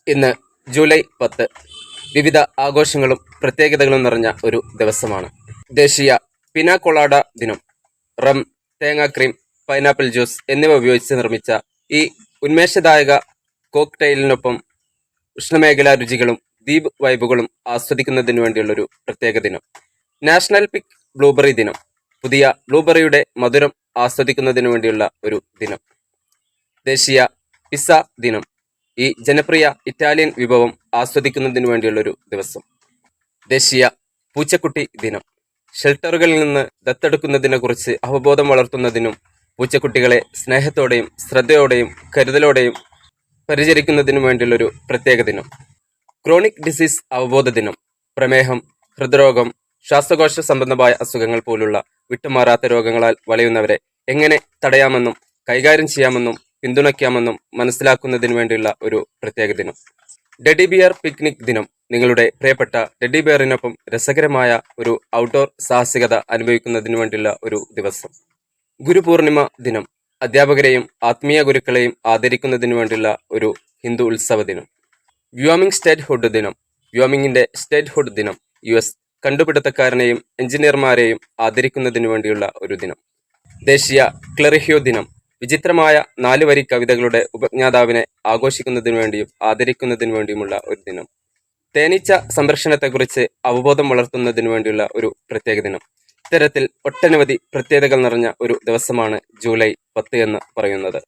ഇന്ന് ജൂലൈ 10. വിവിധ ആഘോഷങ്ങളും പ്രത്യേകതകളും നിറഞ്ഞ ഒരു ദിവസമാണ്. ദേശീയ പിനാകൊളാഡ ദിനം. റം, തേങ്ങാ ക്രീം, പൈനാപ്പിൾ ജ്യൂസ് എന്നിവ ഉപയോഗിച്ച് നിർമ്മിച്ച ഈ ഉന്മേഷദായക കോക്ടെയിലിനൊപ്പം ഉഷ്ണമേഖലാ രുചികളും ദ്വീപ് വൈബുകളും ആസ്വദിക്കുന്നതിനു വേണ്ടിയുള്ളൊരു പ്രത്യേക ദിനം. നാഷണൽ പിക്ക് ബ്ലൂബെറി ദിനം. പുതിയ ബ്ലൂബെറിയുടെ മധുരം ആസ്വദിക്കുന്നതിനു വേണ്ടിയുള്ള ഒരു ദിനം. ദേശീയ പിസ്സ ദിനം. ഈ ജനപ്രിയ ഇറ്റാലിയൻ വിഭവം ആസ്വദിക്കുന്നതിനു വേണ്ടിയുള്ളൊരു ദിവസം. ദേശീയ പൂച്ചക്കുട്ടി ദിനം. ഷെൽട്ടറുകളിൽ നിന്ന് ദത്തെടുക്കുന്നതിനെക്കുറിച്ച് അവബോധം വളർത്തുന്നതിനും പൂച്ചക്കുട്ടികളെ സ്നേഹത്തോടെയും ശ്രദ്ധയോടെയും കരുതലോടെയും പരിചരിക്കുന്നതിനും വേണ്ടിയുള്ളൊരു പ്രത്യേക ദിനം. ക്രോണിക് ഡിസീസ് അവബോധ ദിനം. പ്രമേഹം, ഹൃദ്രോഗം, ശ്വാസകോശ സംബന്ധമായ അസുഖങ്ങൾ പോലുള്ള വിട്ടുമാറാത്ത രോഗങ്ങളാൽ വലയുന്നവരെ എങ്ങനെ തടയാമെന്നും കൈകാര്യം ചെയ്യാമെന്നും പിന്തുണയ്ക്കാമെന്നും മനസ്സിലാക്കുന്നതിന് വേണ്ടിയുള്ള ഒരു പ്രത്യേക ദിനം. ടെഡി ബിയർ പിക്നിക് ദിനം. നിങ്ങളുടെ പ്രിയപ്പെട്ട ടെഡി ബിയറിനൊപ്പം രസകരമായ ഒരു ഔട്ട്ഡോർ സാഹസികത അനുഭവിക്കുന്നതിന് വേണ്ടിയുള്ള ഒരു ദിവസം. ഗുരുപൂർണിമ ദിനം. അധ്യാപകരെയും ആത്മീയ ഗുരുക്കളെയും ആദരിക്കുന്നതിന് വേണ്ടിയുള്ള ഒരു ഹിന്ദു ഉത്സവ ദിനം. വ്യോമിംഗ് സ്റ്റേറ്റ്ഹുഡ് ദിനം. വ്യോമിങ്ങിന്റെ സ്റ്റേറ്റ്ഹുഡ് ദിനം US കണ്ടുപിടുത്തക്കാരനെയും എഞ്ചിനീയർമാരെയും ആദരിക്കുന്നതിന് വേണ്ടിയുള്ള ഒരു ദിനം. ദേശീയ ക്ലെറിഹ്യോ ദിനം. വിചിത്രമായ 4 വരി കവിതകളുടെ ഉപജ്ഞാതാവിനെ ആഘോഷിക്കുന്നതിനു വേണ്ടിയും ആദരിക്കുന്നതിനു വേണ്ടിയുമുള്ള ഒരു ദിനം. തേനീച്ച സംരക്ഷണത്തെക്കുറിച്ച് അവബോധം വളർത്തുന്നതിനു വേണ്ടിയുള്ള ഒരു പ്രത്യേക ദിനം. ഇത്തരത്തിൽ ഒട്ടനവധി പ്രത്യേകതകൾ നിറഞ്ഞ ഒരു ദിവസമാണ് ജൂലൈ 10 എന്ന് പറയുന്നത്.